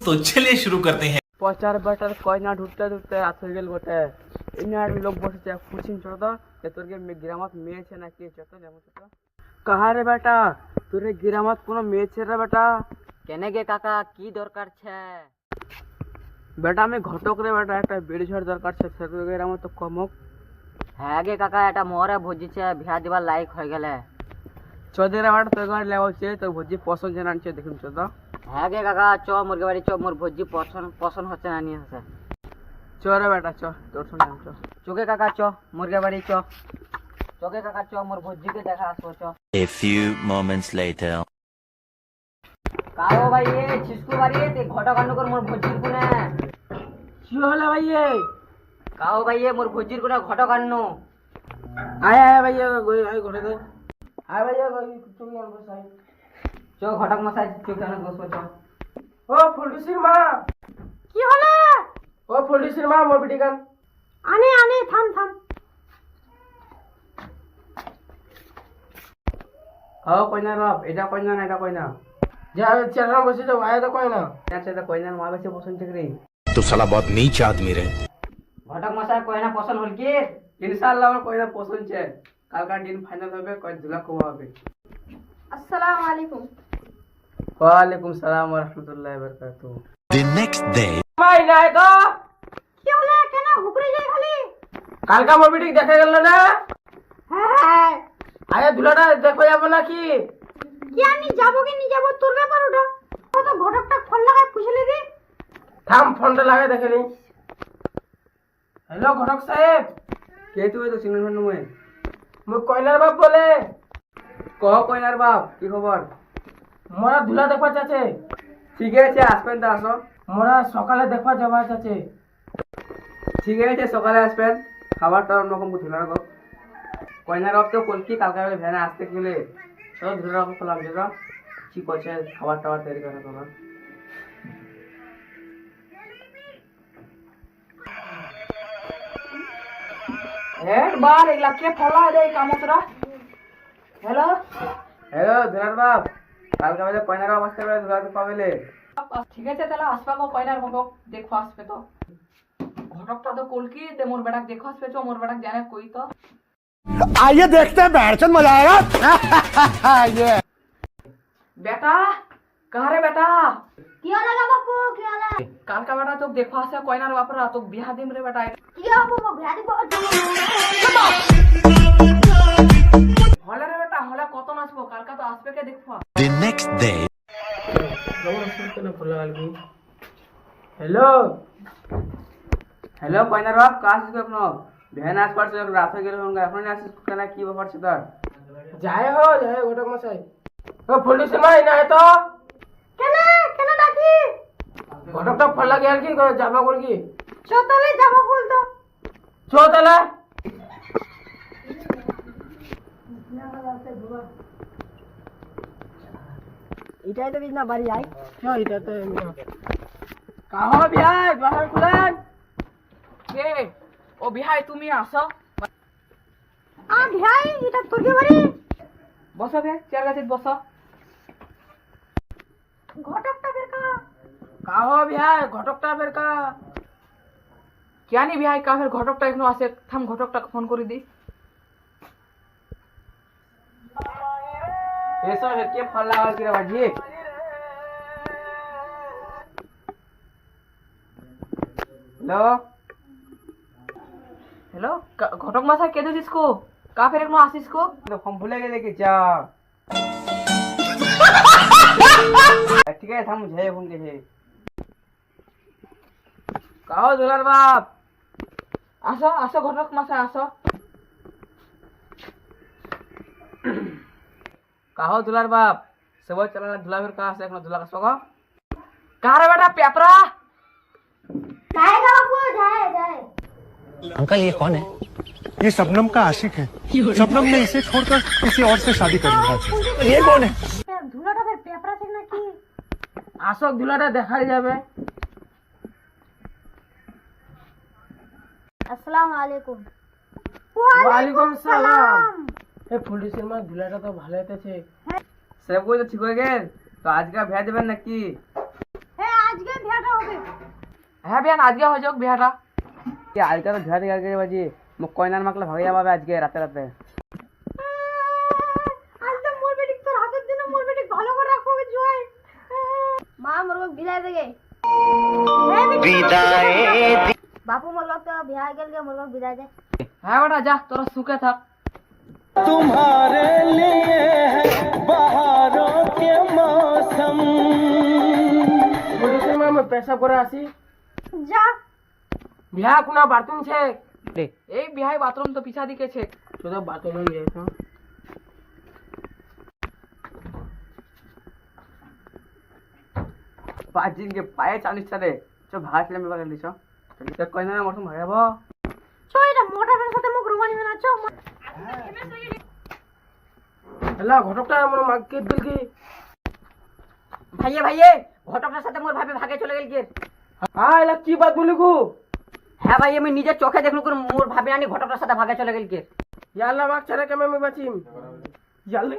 तो चलिए शुरू करते हैं। প্রচার বাটার কয়না ঢুকতে ঢুকতে রাত হয়ে গেল বটে। এমনি আর লোক বসেছে পুছিন ছোট যে তোর গ্রামত মেয়েছে নাকি ছোট যেমন ছোট কাহারে বেটা তোর গ্রামত কোনো মেয়েছে রে বেটা? কেনে গে কাকা কি দরকার ছে? বেটা আমি ঘটক রে বেটা, একটা বেড়ি ঝড় দরকার ছে তোর গ্রামত তো কমক। হ্যাঁ গে কাকা এটা মোরে ভোজিছে বিয়া দিবার লাইক হয়ে গেলে। চোদের বেটা তোর ঘরে লেওছে তোর ভোজি পছন্দ যে আনছে দেখুন ছোট। হ্যাঁ গে কাকা চ মুরগি বাড়ি চ, মোর ভোজি পছন্দ হচ্ছে না নিয়ে হচ্ছে। চ রে বেটা চ তোর সঙ্গে চ। চোখে কাকা চ মুরগি বাড়ি চ, চোখে কাকা চ মোর ভোজিকে দেখা আসবো চ। A few moments later. কাও ভাই এ ছিসকু বাড়ি তে ঘটা কান্ড কর মোর ভোজির কোনে। কি হলো ভাই? কাও ভাই এ মোর ভোজির কোনে ঘটা কান্ড। আয় আয় ভাই আয় ঘরে দে। আয় ভাই তুমি আর বসাই। চ ঘটক মশাই চোখে অনেক বসবো চ। ও ফুলটুসির মা। কি হলো? ও ফুলটুসির মা মোর বিটি গান আনে থাম। ও কইনা বাপ, এটা কইনা না এটা কইনা যে চেহারা বসে যাও আয় তো কইনা এটা কইনা মা বেশি পছন্দ করে। तो साला बहुत नीच आदमी रे। ঘটক মশাই কয়না পছন্দ হল কি? ইনশাআল্লাহ আমার কইনা পছন্দ ছে। কালকার দিন ফাইনাল হবে, কই দুলা কবা হবে। আসসালামু আলাইকুম। ওয়া আলাইকুম সালাম ওয়া রাহমাতুল্লাহি ওয়া বারাকাতুহু। The next day. মাই নাই তো কি হলো? কেন হুকরে যাই খালি? কালকা মোর বিটি দেখা গেল না? হ্যাঁ আয় দুলাটা দেখো যাব নাকি? কি আমি যাব কি নি যাব তোর ব্যাপার ওটা। কত ঘটকটা ফোন লাগায় পুছলে দি। থাম ফোনটা লাগাই দেখে নি। হ্যালো ঘটক সাহেব। কে তুই তো সিগন্যাল ফোন নয়? মই কয়নার বাপ বলে। কহ কয়নার বাপ কি খবর? মোরা দুলা দেখবা চাচে। ঠিক আছে আসবেন তো আসো। মোরা সকালে দেখবা যাবা চাচে। ঠিক আছে সকালে আসবেন, খাবারটা অন্যরকম ধুলা রাখো। কয়নার বাপ তো কলকি কালকে বেলা ভ্যানে আসতে গেলে সব ধুলা রাখো খোলাম যেটা কি করছে খাবার টাবার তৈরি করে তোমার। এক বার এগুলা কে ফলা দেয় কামতরা। হ্যালো হ্যালো ধুলার বাপ, কালকে বেলা কয়নার বাপ আসতে বেলা ধুলা তো পাবেলে। ঠিক আছে তাহলে আসবা গো কয়নার ঘটক দেখো আসবে তো। ঘটকটা তো কলকি দে মোর বেটাক দেখো আসবে চ, মোর বেটাক জানে কই তো। आइए देखते हैं बैठचंद मजा आएगा। ये বেটা কারে বেটা কি হলো গো বাপু? কি হলো? কালকা বেটা তোক দেখো আসে কয়নার বাপরা তোক বিয়া দিম রে বেটা। কি বাপু মো ভ্যাদি কো? হলে রে বেটা হলে কত নাচবো, কালকা তো আসবে কে দেখো। the next day. Hello hello কয়নার বাপ কাজ আছে আপনার ভ্যান আস পারছে রাত হয়ে গেল এখন আসিস কেন কি ব্যাপার আছে তার? যায় ঘটক মশাই। ও পুলিশ মাই না তো কেন ডাকি? ঘটকটা ফোন লাগে আর কি যাবা কর কি চতালে যাব বল তো। চো তাহলে। এটাই তো বিনা বাড়ি আই। এটা তো কাহ বিয়াই বাহার খুলেন। কে ও বিহাই তুমি আসো। ভাই এটা তোর কি বাড়ি? বসো বে চেয়ার গাছে বসো। ঘটকটা বের কা। কাহ বিয়াই ঘটকটা বের কা। কেয়ানি বিহাই কাফের ঘটকটা এখনো আসে, থাম ঘটকটা ফোন করে দি। এসো কে ফোন লাগা কি রে বাজি? हेलो हेलो घटक मासा के दे जिसको काफिर एकनो आसिस को तो हम भूले गए कि जा ठीक है हम मुझे फोन के है। कहो दुलार बाप। आसो आसो घटक मासा आसो। कहो दुलार बाप सब चला धुला फिर कहां से धुला का सगा कहां रे बेटा पेपरा जाएगा बापू जाए। अंकल ये कौन है? ये शबनम का आशिक है। शबनम ने इसे छोड़कर किसी और से शादी कर ली। ये कौन है? ধুলাটা বের পেপার আছে নাকি? আসক ধুলাটা দেখাই যাবে। আসসালামু আলাইকুম। ওয়ালাইকুম সালাম। এ পুলিশের মা ধুলাটা তো ভালো হইতেছে। সব কই তো ঠিক হয়ে গেল তো আজকে ভেয়া দেবেন নাকি? হ্যাঁ আজকে ভ্যাট হ্যাঁ বিয়ান আজকে হয়ে যাক বিয়াটা আজকে তো ঝাড়ি গাড়ি বাজি মোক কয়নার মাকলে ভাগে যাবে আজকে রাতে রাতে। আজ তো মোর বেটিক তোর হাতের দিনে মোর বেটিক ভালো করে রাখবো জয়। মা মোর বিদায় দেগে বিদায় বাপু মোর তো বিয়া গেল গে মোর বিদায় দে। হ্যাঁ বেটা যা তোরা সুখে থাক। तुम्हारे लिए है बहारों के मौसम। मुझे मैं पैसा করে আসি। যা বিয়া কোনা বাথরুম ছে এই বিহাই বাথরুম তো পিছা দিকেছে। শুধু বাথরুমে গিয়েছো পাঁচদিন के पाए 40 सारे जो भात ले में बगल दिसो तो कोई ना मौसम भगाबो চো এটা মোটরের সাথে মুখ রুমানি না চো। হেলা ঘটকটা আমার মাগকে দিল কি ভাইয়ে ভাইয়ে ঘটকটার সাথে মোর ভাবে ভাগে চলে গেল কি? হ্যাঁ এলা কি বাত বলি গো? হ্যাঁ ভাই আমি নিজের চোখে দেখলু কোন মোর ভাবে আনি ঘটকটার সাথে ভাগে চলে গেল কি? ইয়াল্লা বাক ছাড়া কেমন আমি বাঁচিম ইয়াল্লা